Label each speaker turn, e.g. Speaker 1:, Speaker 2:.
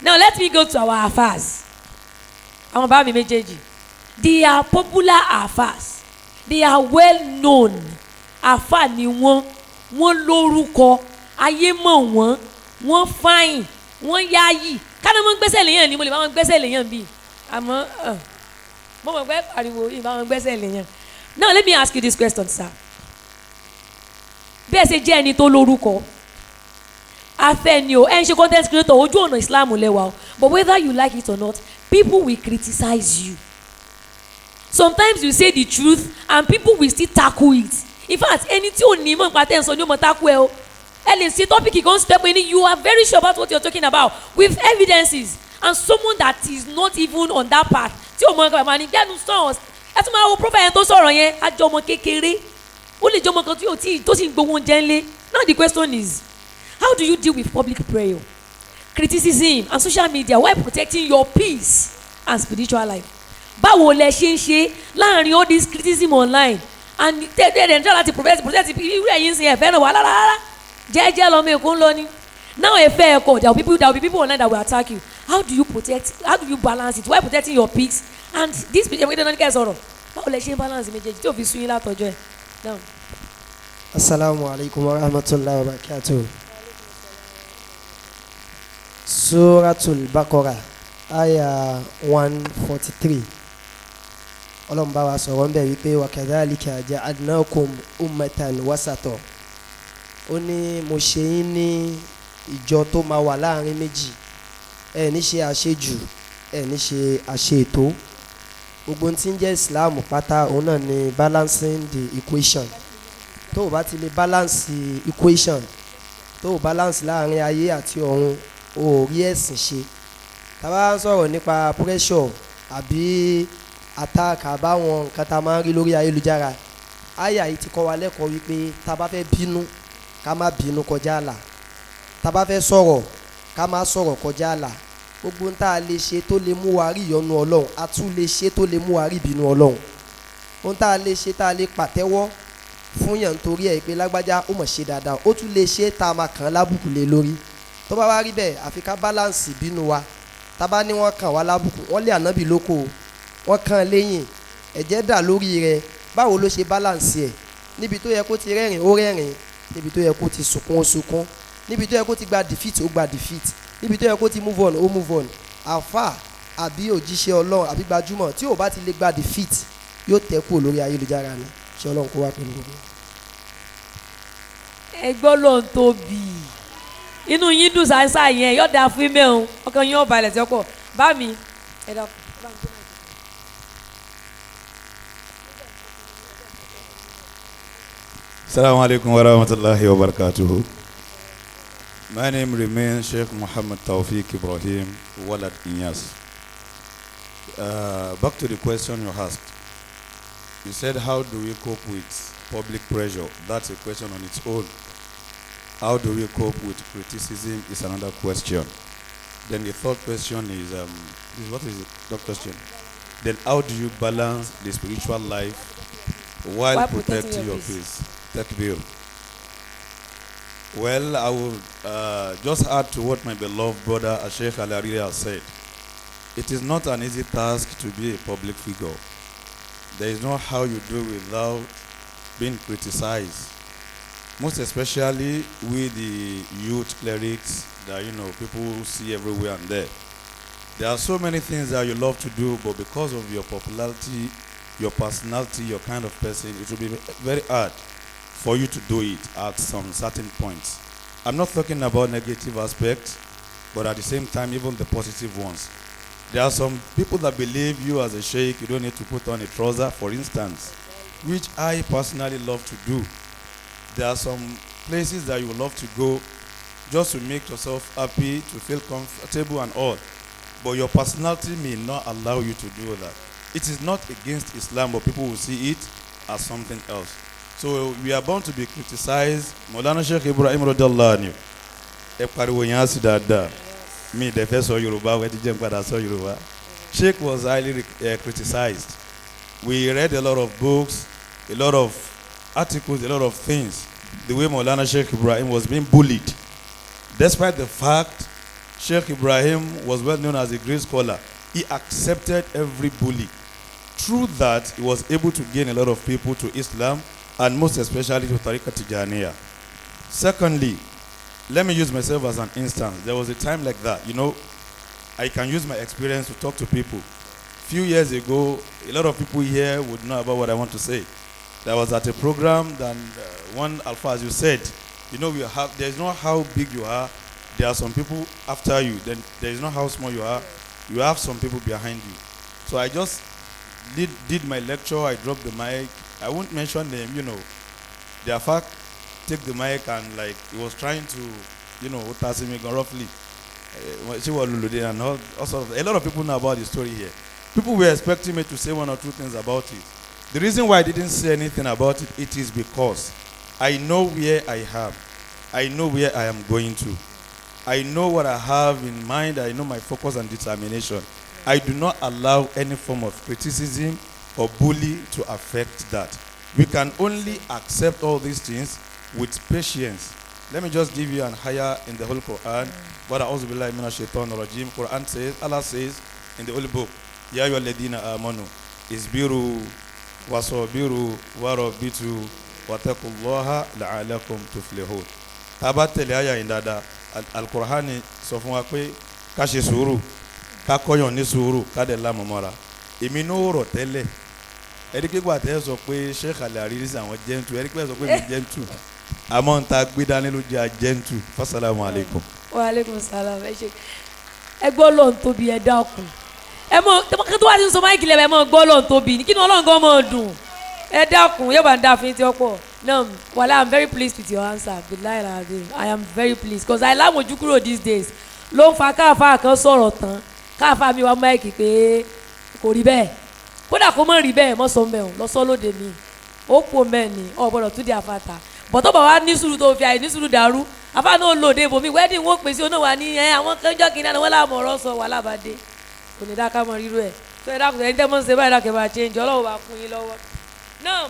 Speaker 1: Now let me go to our affairs. Àwọn bàbá mi méjèèjì. They are popular affairs. They are well known. Àfà ni wọ́n lórúkọ, ayé mọ̀ wọ́n fine, wọ́n yáyì. Kánú mo ń gbẹ́sẹ̀ lèyàn ni mo lè bá wọn gbẹ́sẹ̀ lèyàn bí. Àmọ́ mo mọ̀ pé ariwo yìí bá wọn gbẹ́sẹ̀ lèyàn. Now let me ask you this question, sir. Bẹ́ẹ̀ ṣe jẹ́ ẹni tó lórúkọ. Afẹ́ ni o, ẹ ń ṣe content creator ojú ọ̀nà Islam lẹ́wà o. But whether you like it or not, people will criticize you. Sometimes you say the truth and people will still tackle it. In fact, ẹni tí ò ní mọ̀ nípa tẹ́ ń sọ ni ó mọ̀ tackle ẹ o. Ẹ lè ṣe topic kan step in, you are very sure about what you are talking about with evidences, and someone that is not even on that path tí o mọ̀ nípa ìmọ̀ àní gbẹ́nu sọ̀rọ̀ ẹ tún máa wo prophet yẹn tó sọ̀rọ̀ yẹn àjọ ọmọ kékeré ó lè jẹ́ ọmọ kan tí o tí tó sì ń gbowó oúnjẹ ńlẹ̀. Now the question is, how do you deal with public prayer, criticism and social media while protecting your peace and spiritual life? Báwo lẹ ṣe ń ṣe láàrin all this criticism online and tẹ́tẹ́ try láti protect irú ẹ̀yin sin ẹ̀fẹ́ náà wà rárá jẹ́jẹ́ lọ́mọ èkó ń lọ ni. Now ẹ̀fẹ́ ẹ̀kọ́ there will be people online that will attack you. How do you balance it while protecting your peace and this people ẹ̀wọ́n kẹ́ sọ̀rọ̀ báwo lẹ ṣe ń balance méjèèjì tí ò fi sún yín látọjọ́ ẹ̀.
Speaker 2: Assalamu alaikum wa rahmatullahi wa barakatuh. Suratul Baqarah aya 143. Ọlọ́run bá wa sọ̀rọ̀ ń bẹ̀ wípé wa kadhalika ja'alnakum ummatan wasata. Ó ní mo ṣe yín ní ìjọ tó máa wà láàrin méjì. Ẹ ní ṣe àṣejù, ẹ ní ṣe àṣeètò. Gbogbo tí ń jẹ́ Islam pátá òun náà ni balancing the equation. Tó o bá ti lè balance equation, tó o balance láàrin ayé àti ọ̀run, o ò rí ẹ̀sìn ṣe. Tá bá ń sọ̀rọ̀ nípa pressure àbí attack àbáwọn nǹkan tá a máa ń rí lórí ayélujára, àyà yìí ti kọ́ wa lẹ́kọ̀ọ́ wípé tá bá fẹ́ bínú ká má bínú kọjá àlà, tá bá fẹ́ sọ̀rọ̀ ká má sọ̀rọ̀ kọjá àlà. Gbogbo ń tá a lè ṣe tó lè mú wa rí ìyọ́nú Ọlọ́run, a tún lè ṣe tó lè mú wa rí ìbínú Ọlọ́run. Ohun tá a lè ṣe tá a lè pàtẹ́wọ́ fún yàn torí ẹ̀ pé lágbájá ó mọ̀ ṣe dáadáa, ó tún lè ṣe tá a máa kàn án lábùkù lé lórí. Tó bá wá rí bẹ́ẹ̀ àfi ká balance ìbínú wa. Tá bá ní wọ́n kàn wá lábùkù, wọ́n lé ànábì lóko, wọ́n kàn lẹ́yìn, ẹ̀jẹ̀ dà lórí rẹ̀, báwo ló ṣe balance ẹ̀? Níbi tó yẹ kó ti rẹ́rìn ó rẹ́rìn, níbi tó yẹ kó ti sunkún ó sunkún, níbi tó yẹ kó ti gba defeat ó gba defeat, níbi tó yẹ kó ti move on ó move on. Àfà àbí òjíṣẹ́ Ọlọ́run àbí gbajúmọ̀ tí ò bá ti lè gba defeat yóò tẹ́ kúrò lórí ayélujára ni. Ṣé Ọlọ́run kó wá pẹ̀lú gbogbo.
Speaker 1: Ẹgbọ́n ló ń tóbi inú yín dùn sáńsá yẹn yóò dáa fún mi o, ọkàn yín ó balẹ̀ tí ó pọ̀ bá mi ẹ dákun.
Speaker 3: Assalamu alaikum wa rahmatullahi wa barakatuhu. My name remains Sheikh Muhammad Tawfiq Ibrahim Walad Inyas. Back to the question you asked. You said, how do we cope with public pressure? That's a question on its own. How do we cope with criticism is another question. Then the third question is, what is the third question? Then how do you balance the spiritual life while protecting your peace? Takbir. Well, I will just add to what my beloved brother Sheikh Al-Hariri has said. It is not an easy task to be a public figure. There is no how you do without being criticized. Most especially with the youth clerics that people see everywhere and there. There are so many things that you love to do, but because of your popularity, your personality, your kind of person, it will be very hard for you to do it at some certain points. I'm not talking about negative aspects, but at the same time, even the positive ones. There are some people that believe you as a sheikh, you don't need to put on a trouser, for instance, which I personally love to do. There are some places that you would love to go just to make yourself happy, to feel comfortable and all. But your personality may not allow you to do that. It is not against Islam, but people will see it as something else. So we are bound to be criticized. Maulana Sheikh Ibrahim radiyallahu anhu. Ẹ pariwo yẹn á sì dáadáa. Mi dẹ̀ fẹ́ sọ Yorùbá, wẹ́n ti jẹ́ n padà sọ Yorùbá. Sheikh was highly criticized. We read a lot of books, a lot of articles, a lot of things. The way Maulana Sheikh Ibrahim was being bullied. Despite the fact Sheikh Ibrahim was well known as a great scholar. He accepted every bully. Through that, he was able to gain a lot of people to Islam, and most especially to Tariqa Tijaniya. Secondly, let me use myself as an instance. There was a time like that, I can use my experience to talk to people. Few years ago, a lot of people here would know about what I want to say. There was at a program, and one alpha, as you said, there's not how big you are. There are some people after you. Then there is not how small you are. You have some people behind you. So I just did my lecture. I dropped the mic. I won't mention them. The alpha take the mic and he was trying to, roughly. And all sort of, a lot of people know about the story here. People were expecting me to say one or two things about it. The reason why I didn't say anything about it, it is because I know where I am. I know where I am going to. I know what I have in mind. I know my focus and determination. I do not allow any form of criticism or bully to affect that. We can only accept all these things with patience. Let me just give you an ayah in the Holy Quran. Quran says, Allah says in the Holy Book, Ya ayyuhalladhina amanu isbiru wasabiru warabitu wattaqullaha la'allakum tuflihun. Taba tẹ̀lé ayah yìí dáadáa. Al-Qur'ani sọ fún wa pé ká ṣe sùúrù, ká kọ́yàn ní sùúrù, ká dẹ̀ lámọ̀ mọ́ra. Èmi ní rọ̀ tẹ́lẹ̀. Ẹ̀ríkẹ́gbà tẹ́ sọ pé Sheikh Al-Hariri àwọn gentle. Ẹ̀ríkẹ́gbà sọ pé mi gentle. Àmọ́ ń ta gbé dání ló jẹ́ gentle. Fassalamu alaikum.
Speaker 1: Wa alaikum salam. Ẹ gbọ́ lọ́n tóbi ẹ dákun. Ẹ mọ tó wá ti sọ máìkì lẹ́bẹ̀ẹ́ mọ gbọ́ lọ́n tóbi ní kí ni Ọlọ́run gan mọ̀ dùn. Ẹ dákun yóò bá ń dá fún ti ọ̀pọ̀. No, well, I'm very pleased with your answer. I am very pleased because I like Mojukuro these days. Ló ń fa káàfà kan sọ̀rọ̀ tán. Káàfà mi wá máìkì pé kò rí bẹ́ẹ̀. Kódà kó mọ̀ rí bẹ́ẹ̀ mọ́ sọ mbẹ́ o lọ sọ lóde mi. Ó pò mẹ́ni ọ̀gbọ́dọ̀ tún di àfàtà. Bọ̀tọ́ bàbá ní sùúrù tó fi àyè ní sùúrù dàrú. Àfà náà lòde ibòmí wedding wọ́n pèsè ọ̀nà wà ní àwọn kẹjọ́ kìnìún àwọn làwọn ọ̀rọ̀ sọ wà lábàdé. Kò ní dáká mọ rírú ẹ̀. Tó ẹ dákun ẹni tẹ́ mọ́ ń ṣe báyìí dákẹ́ bá change Ọlọ́run bá fún yín lọ́wọ́. Now,